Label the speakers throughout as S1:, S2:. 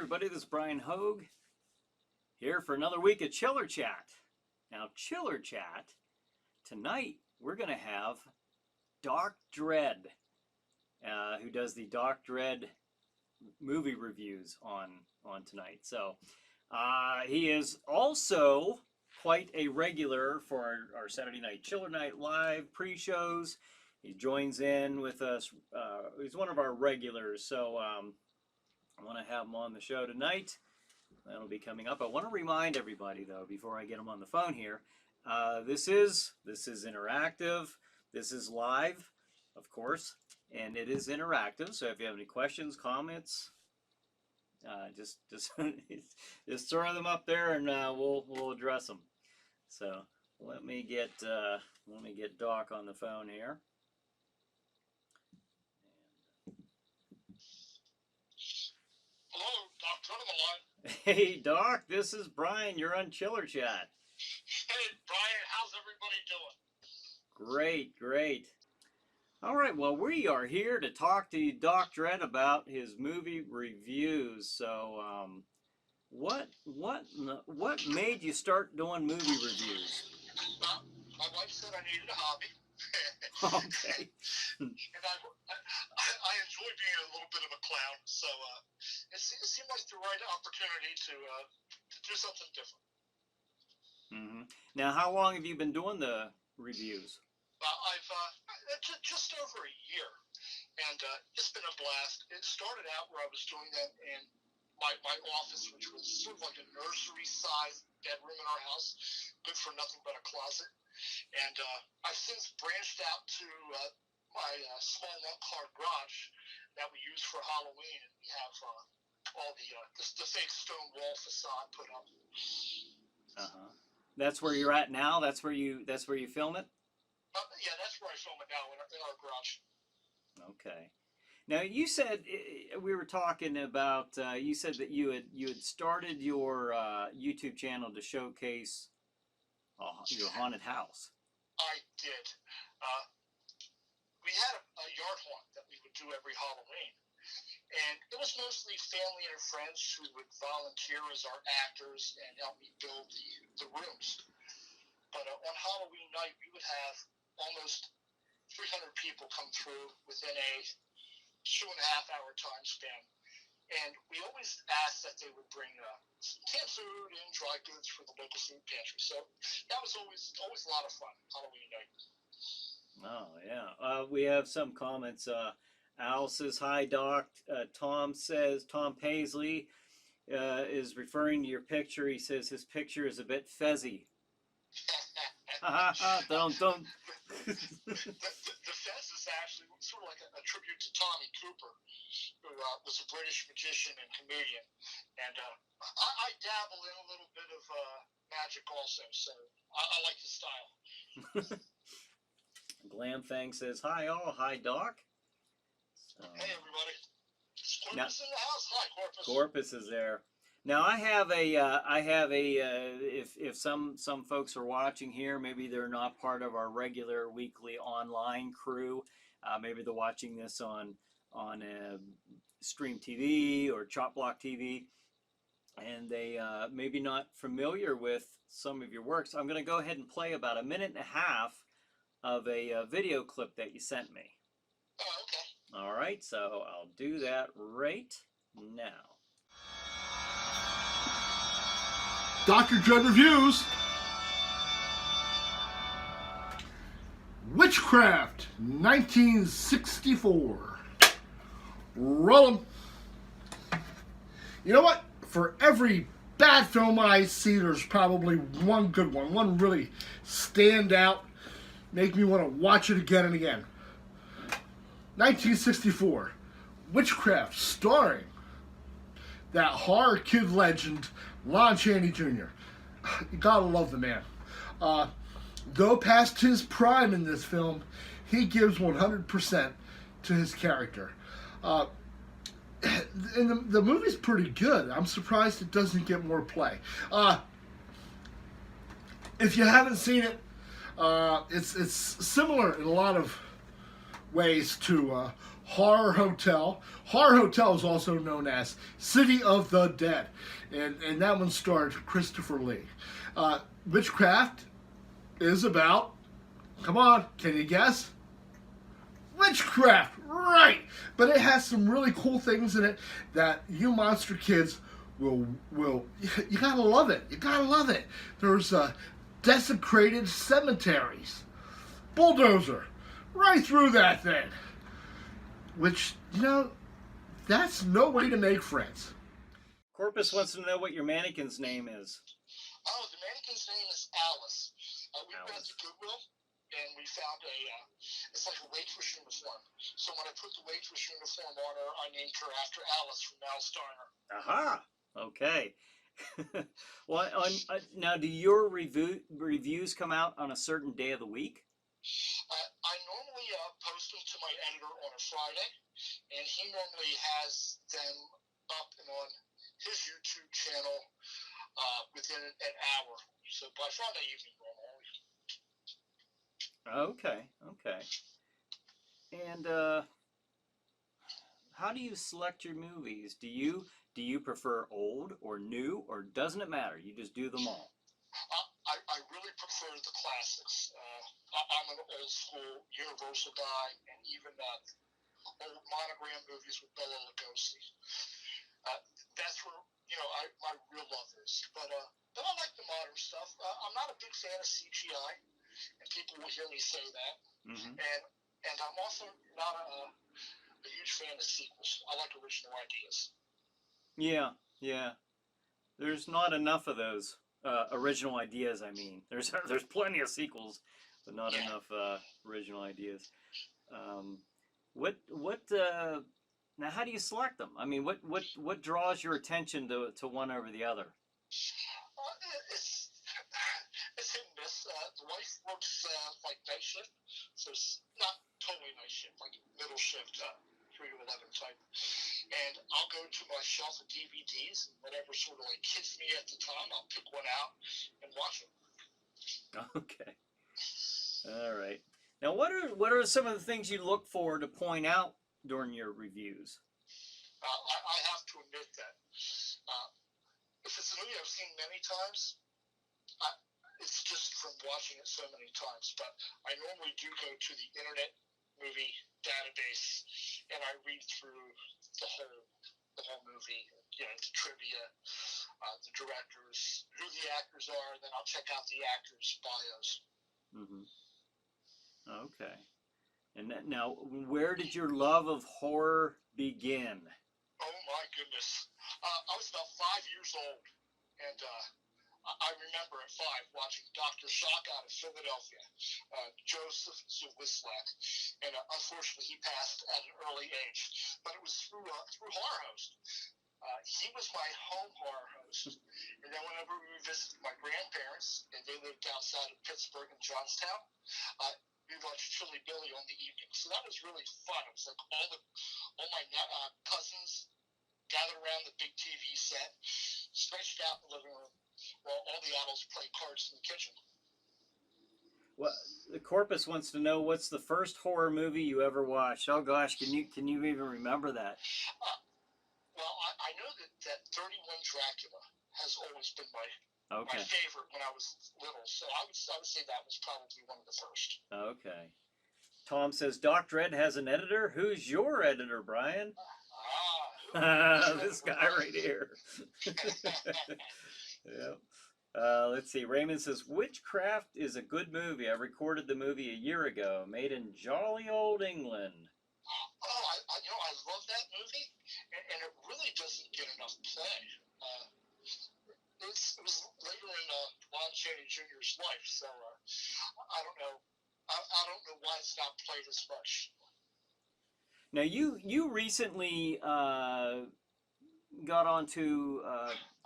S1: everybody, this is Bryan Hogue here for another week of Chiller Chat. Now, Chiller Chat, tonight we're going to have Doc Dredd, who does the Doc Dredd movie reviews on tonight. So, he is also quite a regular for our Saturday Night Chiller Night Live pre-shows. He joins in with us. He's one of our regulars, so I want to have him on the show tonight. That'll be coming up. I want to remind everybody, though, before I get him on the phone here, this is interactive. This is live, of course, and it is interactive. So if you have any questions, comments, just just throw them up there, and we'll address them. So let me get Doc on the phone here.
S2: Hello, Doc Dredd on the line.
S1: Hey, Doc, this is Bryan. You're on Chiller Chat.
S2: Hey, Bryan, how's everybody doing?
S1: Great, great. All right, well, we are here to talk to Doc Dredd about his movie reviews. So, what made you start doing movie reviews?
S2: Well, my wife said I needed a hobby.
S1: Okay.
S2: And I enjoy being a little bit of a clown, so it seemed like the right opportunity to do something different.
S1: Mm-hmm. Now, how long have you been doing the reviews?
S2: I've just over a year, and it's been a blast. It started out where I was doing them in my office, which was sort of like a nursery-sized bedroom in our house, good for nothing but a closet. And I've since branched out to my small one-car garage that we use for Halloween, and we have all the fake stone wall facade put up.
S1: That's where you're at now. That's where you film it.
S2: Yeah, that's where I film it now in our garage.
S1: Okay. Now you said we were talking about. You said that you had started your YouTube channel to showcase your haunted house.
S2: I did. We had a yard haunt that we would do every Halloween, and it was mostly family and friends who would volunteer as our actors and help me build the rooms. But on Halloween night, we would have almost 300 people come through within a 2.5-hour time span. And we always asked that they would bring canned food and dry goods for the local food pantry. So that was always a lot of fun, Halloween night.
S1: Oh, yeah. We have some comments. Al says, hi, Doc. Tom Paisley is referring to your picture. He says his picture is a bit fezzy. Don't.
S2: The fez is actually sort of like a tribute to Tommy Cooper, who was a British magician and comedian. And I dabble in a little bit of magic also, so I like his style.
S1: Glam Fang says, hi, all. Hi, Doc.
S2: Hey, everybody. Corpus in the house. Hi, Corpus.
S1: Corpus is there. Now I have if some folks are watching here, maybe they're not part of our regular weekly online crew. Maybe they're watching this on Stream TV or Chop Block TV, and they maybe not familiar with some of your works. I'm going to go ahead and play about 1.5 minutes of a video clip that you sent me.
S2: Oh, okay.
S1: All right, so I'll do that right now.
S3: Dr. Dredd Reviews. Witchcraft, 1964. Roll 'em. You know what? For every bad film I see, there's probably one good one. One really stand out, make me want to watch it again and again. 1964. Witchcraft, starring that horror kid legend, Lon Chaney Jr. You gotta love the man. Though past his prime in this film, he gives 100% to his character. And the movie's pretty good. I'm surprised it doesn't get more play. If you haven't seen it, it's similar in a lot of ways to Horror Hotel. Horror Hotel is also known as City of the Dead, and that one starred Christopher Lee. Witchcraft is about, come on, can you guess? Witchcraft, right? But it has some really cool things in it that you monster kids will you gotta love it. You gotta love it. There's desecrated cemeteries, bulldozer, right through that thing. Which, that's no way to make friends.
S1: Corpus wants to know what your mannequin's name is.
S2: Oh, the mannequin's name is Alice. We went to Goodwill, and we found it's like a waitress uniform. So when I put the waitress uniform on her, I named her after Alice from Alice Steiner.
S1: Aha. Okay. Well, now, do your reviews come out on a certain day of the week?
S2: I normally post them to my editor on a Friday, and he normally has them up and on his YouTube channel within an hour. So by Friday evening, normally.
S1: Okay. And how do you select your movies? Do you prefer old or new, or doesn't it matter? You just do them all?
S2: I really prefer the classics. I'm an old school Universal guy, and even old monogram movies with Bela Lugosi. That's where my real love is. But I like the modern stuff. I'm not a big fan of CGI, and people will hear me say that.
S1: Mm-hmm.
S2: And I'm also not a huge fan of sequels. I like original ideas.
S1: Yeah. There's not enough of those original ideas. I mean, there's plenty of sequels, but not enough original ideas. Now, how do you select them? I mean, what draws your attention to one over the other?
S2: It's hit and miss. The wife works like night shift, so it's not totally night shift, like middle shift, 3 to 11 type. And I'll go to my shelf of DVDs, and whatever sort of like hits me at the time, I'll pick one out and watch it.
S1: Okay. All right. Now, what are some of the things you look for to point out during your reviews?
S2: I have to admit that if it's a movie I've seen many times, it's just from watching it so many times. But I normally do go to the Internet Movie Database, and I read through the whole movie, the trivia, the directors, who the actors are, and then I'll check out the actors' bios. Mm-hmm.
S1: Okay. And now, where did your love of horror begin?
S2: Oh my goodness! I was about 5 years old, and I remember at 5 watching Dr. Shock out of Philadelphia, Joseph Zwislat, and unfortunately he passed at an early age. But it was through Horror Host. He was my home horror host, and then whenever we visited my grandparents, and they lived outside of Pittsburgh and Johnstown, we watched Chilly Billy on the evening. So that was really fun. It was like all my cousins gathered around the big TV set, stretched out in the living room, while all the adults played cards in the kitchen.
S1: Well, the Corpus wants to know, what's the first horror movie you ever watched? Oh gosh, can you even remember that?
S2: Well, I know that 31 Dracula has always been my favorite when I was little, so I would say that was probably one of the first.
S1: Okay. Tom says, Doc Dredd has an editor. Who's your editor, Brian? This guy right here. Yep. Let's see. Raymond says, Witchcraft is a good movie. I recorded the movie a year ago. Made in jolly old England.
S2: Oh, I love that movie, and it really doesn't get enough play. It was later in Lon Chaney Jr.'s life, so I don't know. I don't know why it's not played as much.
S1: Now, you recently got onto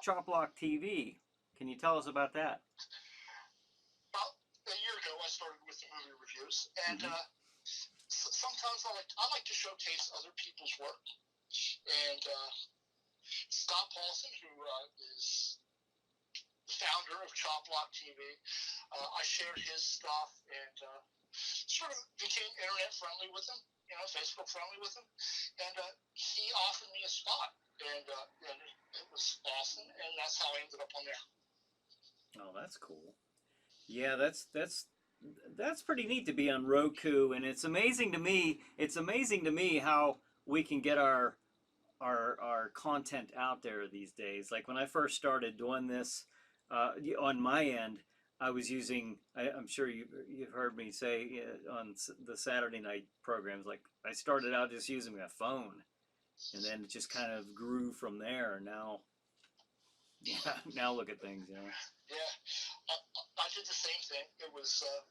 S1: Chop Block TV. Can you tell us about that?
S2: About a year ago, I started with the movie reviews, and sometimes I like to showcase other people's work. And Scott Paulson, who is the founder of Chop Block TV, I shared his stuff and sort of became internet friendly with him. Facebook friendly with him, and he offered me a spot, and it was awesome, and that's how I ended up on there.
S1: Oh, that's cool. Yeah, that's pretty neat to be on Roku, and it's amazing to me. It's amazing to me how we can get our content out there these days. Like when I first started doing this on my end, I was using. I'm sure you've heard me say on the Saturday night programs. Like I started out just using my phone, and then it just kind of grew from there. Now, yeah, now look at things.
S2: Yeah, I did the same thing. It was up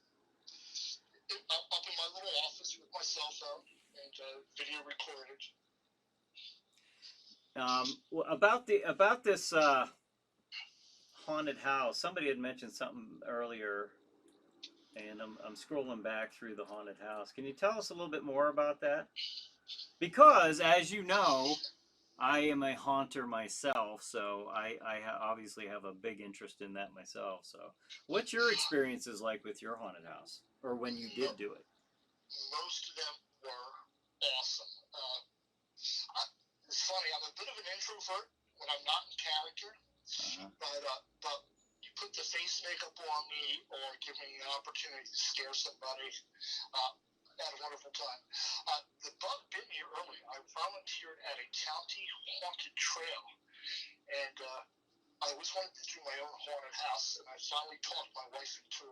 S2: in my little office with my cell phone and video recorded.
S1: About this haunted house. Somebody had mentioned something earlier, and I'm scrolling back through the haunted house. Can you tell us a little bit more about that? Because, as you know, I am a haunter myself, so I obviously have a big interest in that myself. So, what's your experiences like with your haunted house, or when you did do it?
S2: Most of them were awesome. It's funny, I'm a bit of an introvert when I'm not in character, but you put the face makeup on me or give me an opportunity to scare somebody, I had a wonderful time. The bug bit me early. I volunteered at a county haunted trail, and I always wanted to do my own haunted house, and I finally talked my wife into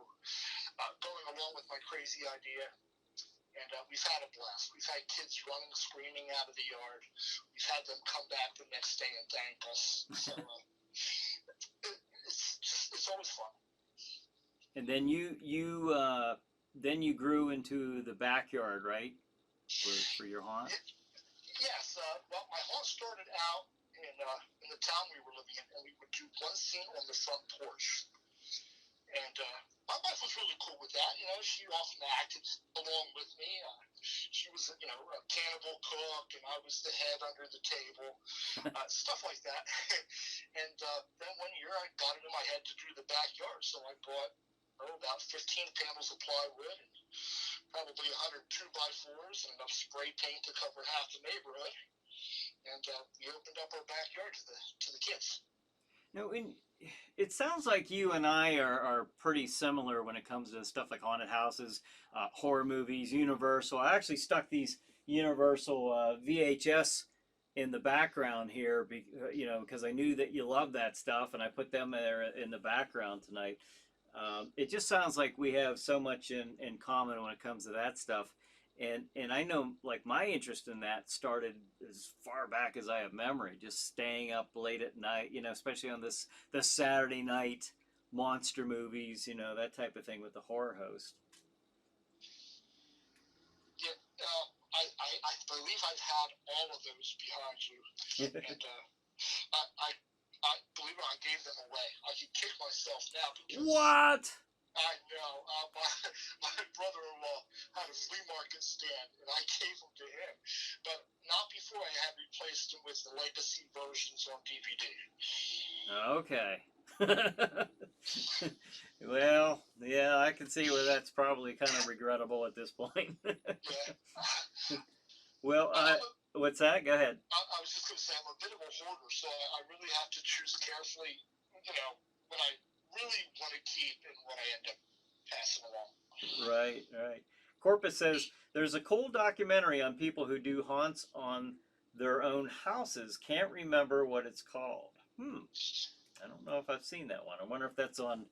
S2: going along with my crazy idea. And we've had a blast. We've had kids running, screaming out of the yard. We've had them come back the next day and thank us. So it's always fun.
S1: And then you grew into the backyard, right? For your haunt.
S2: Yes. Well, my haunt started out in the town we were living in, and we would do one scene on the front porch. And my wife was really cool with that. She often acted along with me. She was, a cannibal cook, and I was the head under the table, stuff like that. And then one year I got it in my head to do the backyard, so I bought about 15 panels of plywood and probably 100 2x4s and enough spray paint to cover half the neighborhood. And we opened up our backyard to the kids.
S1: No, it sounds like you and I are pretty similar when it comes to stuff like haunted houses, horror movies, Universal. I actually stuck these Universal VHS in the background here, because I knew that you love that stuff, and I put them there in the background tonight. It just sounds like we have so much in common when it comes to that stuff. And I know, like, my interest in that started as far back as I have memory, just staying up late at night, especially on the Saturday night monster movies, that type of thing with the horror host.
S2: Yeah, I believe I've had all of those behind you, and I believe I gave them away. I can kick myself now because
S1: what?
S2: I know. My brother-in-law had a flea market stand, and I gave them to him, but not before I had replaced them with the legacy versions on DVD.
S1: Okay. Well, yeah, I can see where that's probably kind of regrettable at this point.
S2: Yeah.
S1: Well, what's that? Go ahead.
S2: I was just going to say I'm a bit of a hoarder, so I really have to choose carefully, what I really want to keep and what I end up passing along.
S1: Right. Corpus says there's a cool documentary on people who do haunts on their own houses. Can't remember what it's called. I don't know if I've seen that one. I wonder if that's on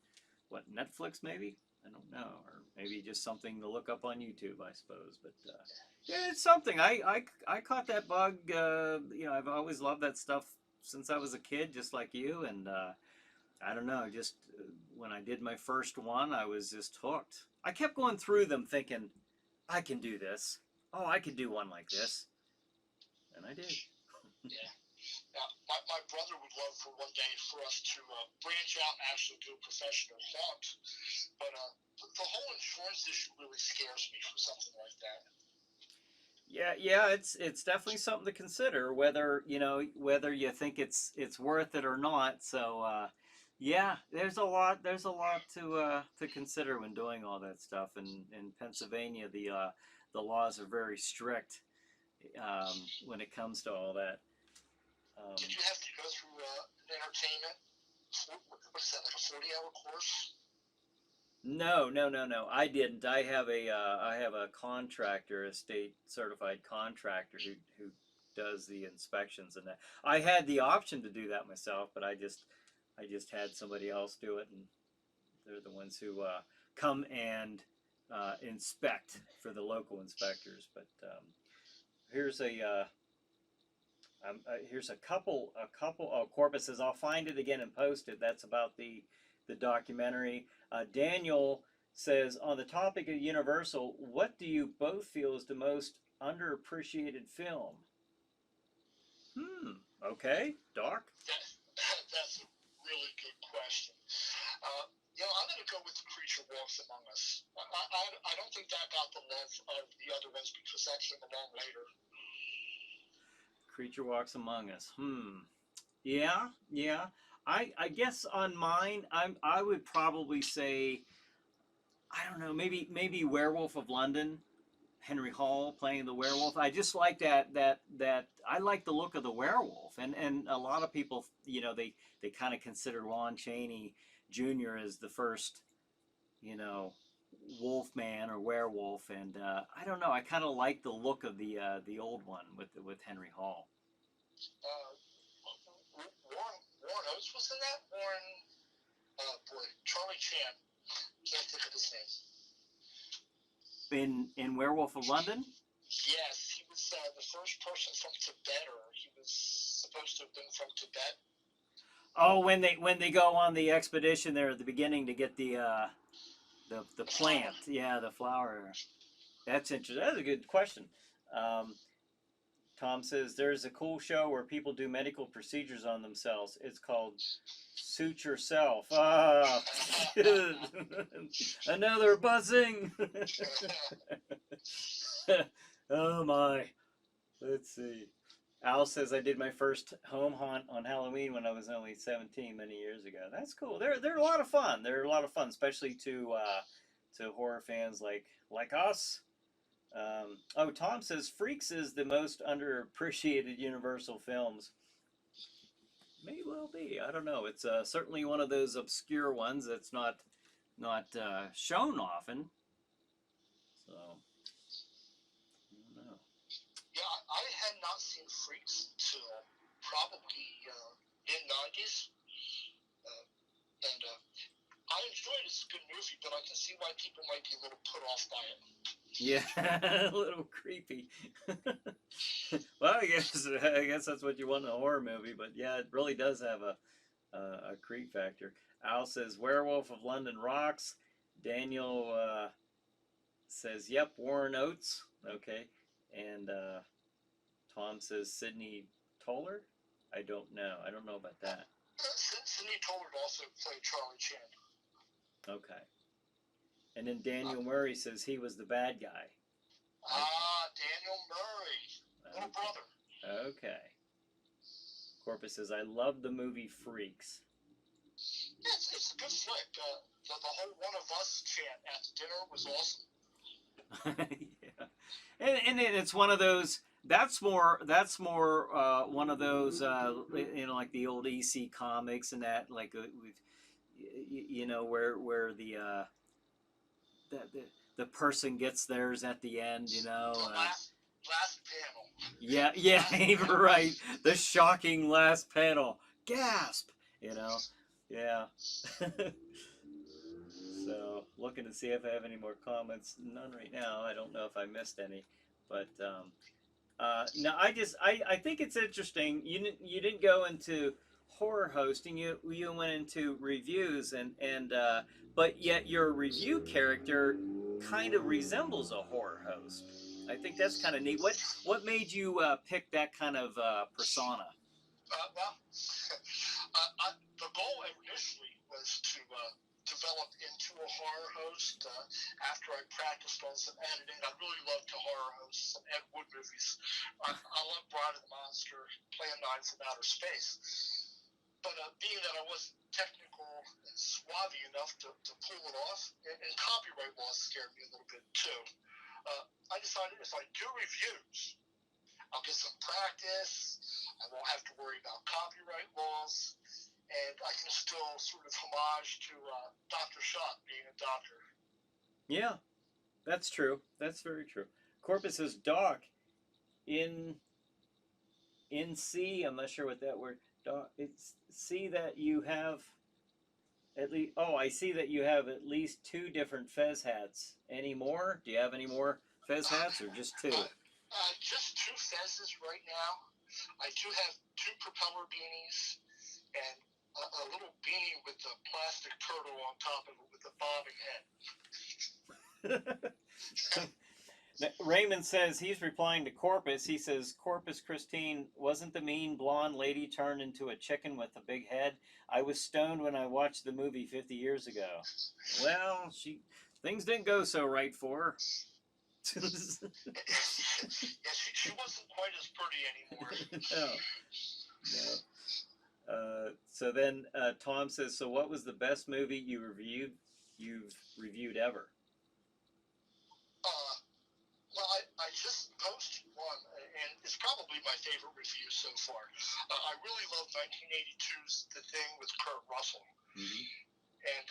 S1: Netflix maybe. I don't know, or maybe just something to look up on YouTube, I suppose. But yeah, it's something. I caught that bug. I've always loved that stuff since I was a kid, just like you, and. I don't know, just when I did my first one, I was just hooked. I kept going through them thinking, I can do this. Oh, I could do one like this. And I did.
S2: Yeah. Now, my brother would love for one day for us to branch out and actually do a professional haunt. But the whole insurance issue really scares me for something like that.
S1: Yeah, it's definitely something to consider, whether you think it's worth it or not. So yeah, there's a lot to consider when doing all that stuff. In Pennsylvania, the laws are very strict when it comes to all that.
S2: Did you have to go through entertainment? What is that, like a 40-hour course?
S1: No. I didn't. I have a contractor, a state certified contractor who does the inspections and that. I had the option to do that myself, but I just had somebody else do it, and they're the ones who come and inspect for the local inspectors. But here's a couple. Oh, Corpus says I'll find it again and post it. That's about the documentary. Daniel says on the topic of Universal, what do you both feel is the most underappreciated film? Okay, Doc.
S2: That's a really good question. I'm going to go with The Creature Walks Among Us. I don't think that got the love of the other ones because that came along later.
S1: Creature Walks Among Us. Yeah. I guess on mine, I would probably say, I don't know, maybe Werewolf of London. Henry Hall playing the werewolf. I just like that I like the look of the werewolf, and a lot of people, they kind of consider Lon Chaney Jr. as the first, Wolfman or werewolf, and I don't know. I kind of like the look of the old one with Henry Hall.
S2: Warren Oates was in that. Charlie Chan. Can't think of his name.
S1: In Werewolf of London?
S2: Yes, he was the first person from Tibet, or he was supposed to have been from Tibet.
S1: Oh, when they go on the expedition there at the beginning to get the plant, the flower. That's interesting. That's a good question. Tom says there's a cool show where people do medical procedures on themselves. It's called Suit Yourself. Another buzzing. Oh my. Let's see. Al says I did my first home haunt on Halloween when I was only 17 many years ago. That's cool. They're a lot of fun. They're a lot of fun, especially to horror fans like us. Tom says Freaks is the most underappreciated Universal films. May well be. I don't know. It's certainly one of those obscure ones that's not shown often. So I don't know.
S2: Yeah, I had not seen Freaks until probably mid-90s, and I enjoyed it. It's a good movie, but I can see why people might be a little put off by it.
S1: Yeah, a little creepy. Well, I guess that's what you want in a horror movie, but yeah, it really does have a creep factor. Al says Werewolf of London rocks. Daniel says, yep, Warren Oates. Okay, and Tom says Sidney Toller. I don't know about that.
S2: Sidney Toller also played Charlie Chan.
S1: Okay. And then Daniel Murray says he was the bad guy.
S2: Daniel Murray. Little brother.
S1: Okay. Corpus says, I love the movie Freaks.
S2: Yeah, it's a good flick. The whole One of Us chant at dinner was awesome.
S1: Yeah. And it's one of those, that's more one of those, like the old EC comics and that, like, where the person gets theirs at the end,
S2: The last panel.
S1: Yeah, right. The shocking last panel. Gasp! Yeah. So, looking to see if I have any more comments. None right now. I don't know if I missed any. But, no, I think it's interesting. You didn't go into horror hosting. You went into reviews but yet your review character kind of resembles a horror host. I think that's kind of neat. What made you pick that kind of persona?
S2: The goal initially was to develop into a horror host. After I practiced on some editing, I really loved to horror host some Ed Wood movies. I love Bride of the Monster, Plan 9 from Outer Space. But being that I wasn't technical and suave enough to pull it off, and copyright laws scared me a little bit too. I decided if I do reviews, I'll get some practice. I won't have to worry about copyright laws, and I can still sort of homage to Dr. Schott being a doctor.
S1: Yeah, that's true. That's very true. Corpus says, Doc, in C, I'm not sure what that word, Doc, it's see that you have at least, oh, I see that you have at least 2 different Fez hats. Any more? Do you have any more Fez hats or just 2?
S2: Just 2 Fezes right now. I do have 2 propeller beanies and a little beanie with the plastic turtle on top of it with the bobbing head.
S1: Raymond says he's replying to Corpus. He says, Corpus Christine, wasn't the mean blonde lady turned into a chicken with a big head? I was stoned when I watched the movie 50 years ago. Well, things didn't go so right for her.
S2: Yeah, she wasn't quite as pretty anymore.
S1: No. So then Tom says, so what was the best movie you've reviewed ever?
S2: Well, I just posted one, and it's probably my favorite review so far. I really love 1982's The Thing with Kurt Russell.
S1: Mm-hmm.
S2: And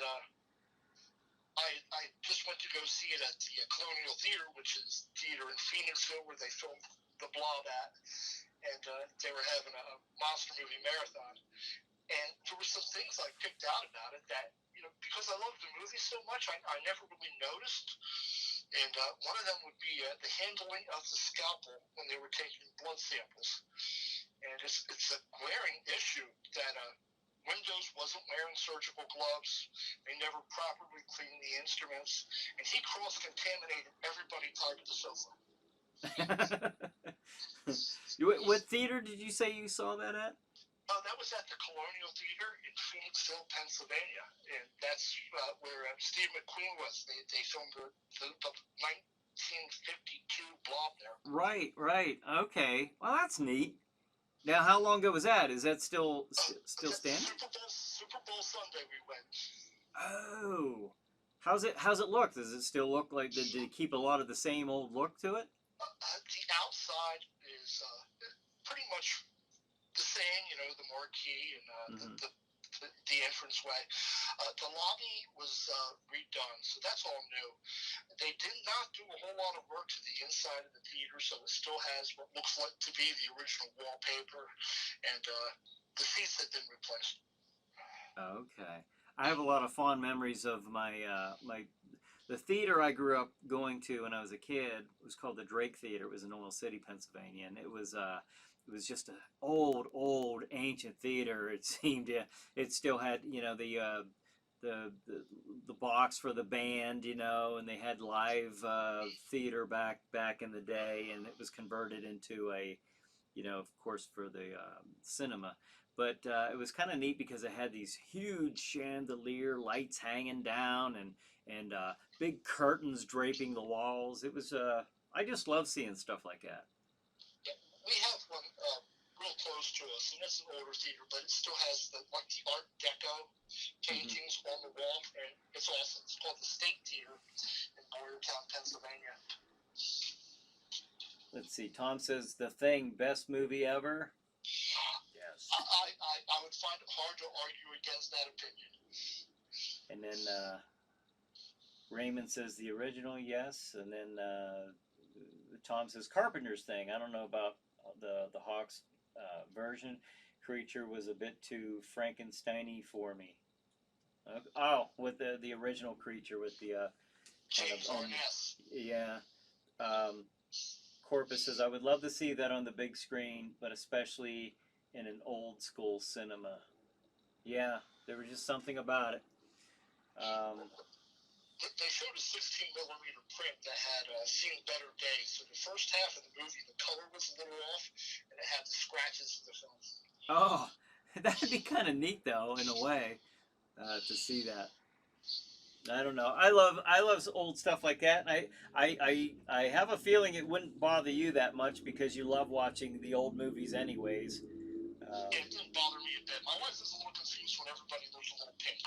S2: I just went to go see it at the Colonial Theater, which is theater in Phoenixville where they filmed The Blob at. And they were having a monster movie marathon. And there were some things I picked out about it that, because I loved the movie so much, I never really noticed. And one of them would be the handling of the scalpel when they were taking blood samples. And it's a glaring issue that Windows wasn't wearing surgical gloves. They never properly cleaned the instruments. And he cross-contaminated everybody tied to the sofa.
S1: What theater did you say you saw that at?
S2: That was at the Colonial Theater in Phoenixville, Pennsylvania, and that's where Steve McQueen was. They filmed the 1952 Blob there.
S1: Right. Okay. Well, that's neat. Now, how long ago was that? Is that still standing?
S2: Super Bowl Sunday we went.
S1: Oh, how's it look? Does it still look like? Did it keep a lot of the same old look to it?
S2: The outside is pretty much the same, the marquee and the entranceway. The lobby was redone, so that's all new. They did not do a whole lot of work to the inside of the theater, so it still has what looks like to be the original wallpaper, and the seats have been replaced.
S1: Okay, I have a lot of fond memories of the theater I grew up going to when I was a kid. It was called the Drake Theater. It was in Oil City, Pennsylvania, and it was just an old ancient theater. It seemed it still had the box for the band, and they had live theater back in the day, and it was converted into a of course for the cinema. But it was kind of neat because it had these huge chandelier lights hanging down and big curtains draping the walls. It was I just love seeing stuff like that.
S2: We have one real close to us, and it's an older theater, but it still has the Art Deco paintings on the wall, and it's awesome. It's called the State Theater in Boyertown, Pennsylvania.
S1: Let's see. Tom says The Thing, best movie ever. Yes.
S2: I would find it hard to argue against that opinion.
S1: And then Raymond says the original, yes, and then Tom says Carpenter's Thing. I don't know about the Hawks version. Creature was a bit too Frankenstein-y for me. With the original Creature with the
S2: James Arness.
S1: Yeah. Corpus says I would love to see that on the big screen, but especially in an old school cinema. Yeah, there was just something about it.
S2: They showed a 16 millimeter print that had seen better days. So the first half of the movie, the color was a little off, and it had the scratches of the film.
S1: Oh, that'd be kind of neat though, in a way, to see that. I don't know. I love old stuff like that. And I have a feeling it wouldn't bother you that much because you love watching the old movies anyways.
S2: It didn't bother me a bit. My wife is a little confused when everybody looks a little pink.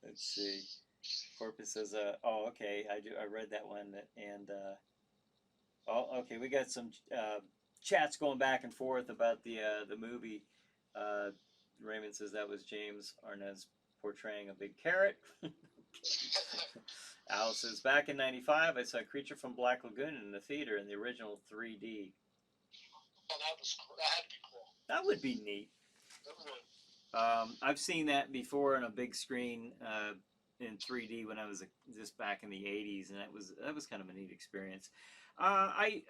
S1: Let's see. Corpus says, oh, okay, I read that one, and oh, okay, we got some chats going back and forth about the movie. Raymond says that was James Arnaz portraying a big carrot. Al says, back in '95, I saw Creature from Black Lagoon in the theater in the original 3D.
S2: Oh, that was cool. That had to be cool.
S1: That would be neat.
S2: It would.
S1: I've seen that before on a big screen in 3D when I was just back in the '80s, and that was kind of a neat experience. I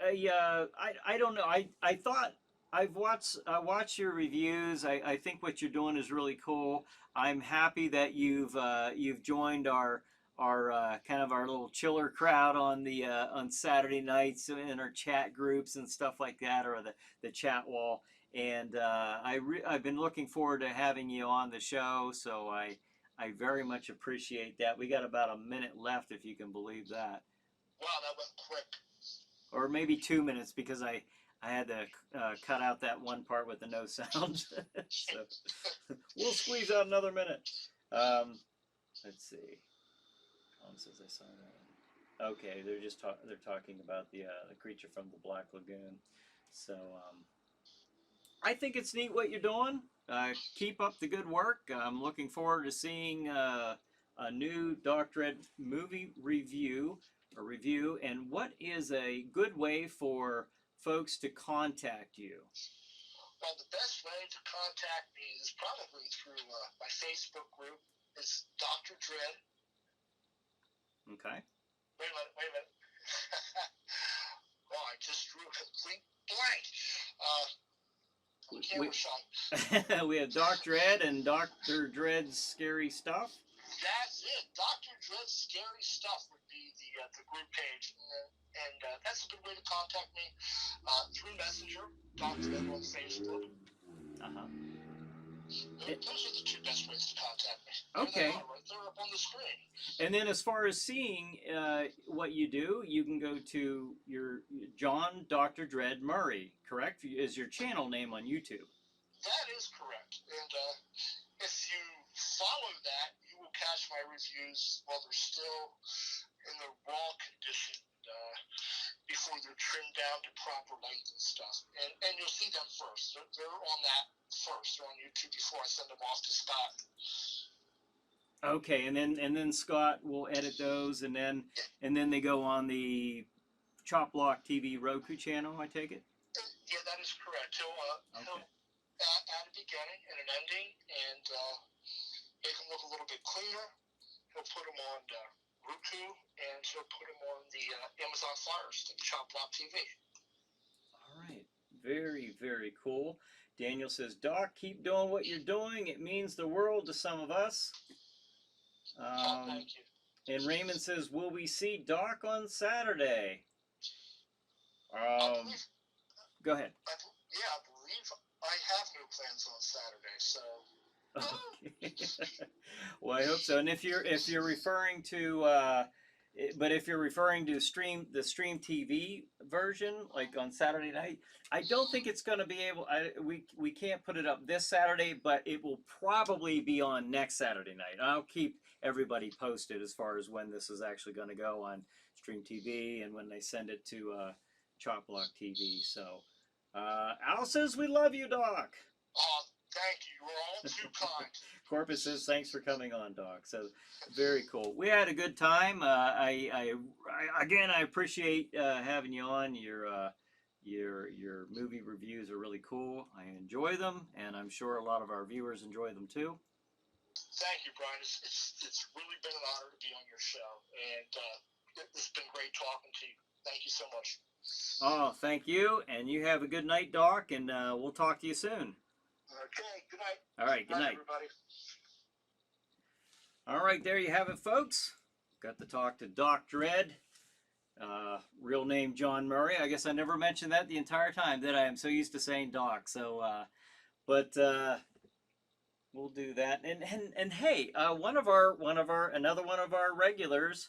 S1: don't know. I thought I've watched your reviews. I think what you're doing is really cool. I'm happy that you've joined our kind of our little chiller crowd on Saturday nights in our chat groups and stuff like that, or the chat wall. And I've been looking forward to having you on the show, so I very much appreciate that. We got about a minute left, if you can believe that.
S2: Wow, that went quick.
S1: Or maybe 2 minutes, because I had to cut out that one part with the no sound. So we'll squeeze out another minute. Let's see. Tom says I saw that. Okay, they're talking about the Creature from the Black Lagoon. So I think it's neat what you're doing. Keep up the good work. I'm looking forward to seeing a new Dark Dread movie review. And what is a good way for folks to contact you?
S2: Well, the best way to contact me is probably through my Facebook group. It's Dr. Dread.
S1: Okay.
S2: Wait a minute. Well, I just drew a complete blank. Camera shot.
S1: We have Dr. Dread and Dr. Dread's Scary Stuff.
S2: That's it. Dr. Dread's Scary Stuff would be the group page. And that's a good way to contact me through Messenger, Dr. Dread on Facebook.
S1: Uh-huh.
S2: Those are the two best ways to contact me.
S1: Okay.
S2: There they are, right there up on the screen.
S1: And then as far as seeing what you do, you can go to your John Dr. Dread Murray, correct? Is your channel name on YouTube?
S2: That is correct. And if you follow that, you will catch my reviews while they're still in the raw condition before they're trimmed down to proper light and stuff. And you'll see them first. They're on that first. They're on YouTube before I send them off to Scott.
S1: Okay, and then Scott will edit those, and then they go on the Chop Block TV Roku channel, I take it?
S2: Yeah, that is correct. He'll add a beginning and an ending, and make them look a little bit cleaner. He'll put them on Roku, and he'll put them on the Amazon Fire Stick, Chop Block TV.
S1: All right, very, very cool. Daniel says, Doc, keep doing what you're doing. It means the world to some of us.
S2: Thank you.
S1: And Raymond says, will we see Doc on Saturday? Go ahead.
S2: I believe I have no plans on Saturday, so.
S1: Okay. Well, I hope so. And if you're referring to, but if you're referring to the stream TV version, like on Saturday night, I don't think it's going to be able. We can't put it up this Saturday, but it will probably be on next Saturday night. I'll keep everybody posted as far as when this is actually going to go on Stream TV and when they send it to Chop Block TV. So, Al says we love you, Doc.
S2: Oh, thank you. You're all too kind.
S1: Corpus says thanks for coming on, Doc. So very cool. We had a good time. I appreciate having you on. Your movie reviews are really cool. I enjoy them, and I'm sure a lot of our viewers enjoy them too.
S2: Thank you, Brian. It's really been an honor to be on your show, and it's been great talking to you. Thank you so much.
S1: Oh, thank you, and you have a good night, Doc, and we'll talk to you soon.
S2: Okay, good night.
S1: All right, good night.
S2: Everybody.
S1: All right, there you have it, folks. Got to talk to Doc Dread. Real name John Murray. I guess I never mentioned that the entire time, did I? I'm so used to saying Doc. So, but we'll do that. And hey, another one of our regulars,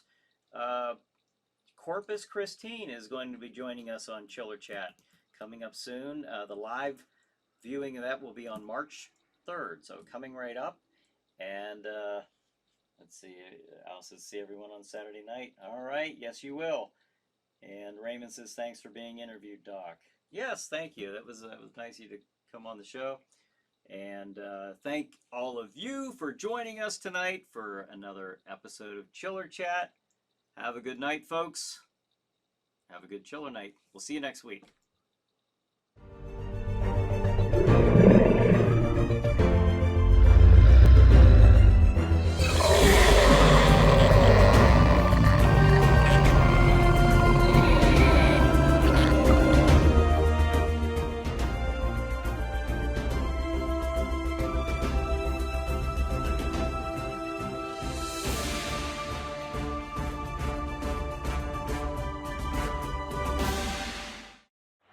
S1: Corpus Christine, is going to be joining us on Chiller Chat coming up soon. The live viewing of that will be on March 3rd, so coming right up. And Let's see. Al says, see everyone on Saturday night. All right. Yes, you will. And Raymond says, thanks for being interviewed, Doc. Yes, thank you. That was nice of you to come on the show. And thank all of you for joining us tonight for another episode of Chiller Chat. Have a good night, folks. Have a good chiller night. We'll see you next week.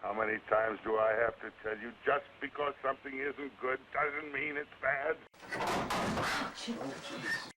S4: How many times do I have to tell you, just because something isn't good doesn't mean it's bad?
S3: Oh, jeez.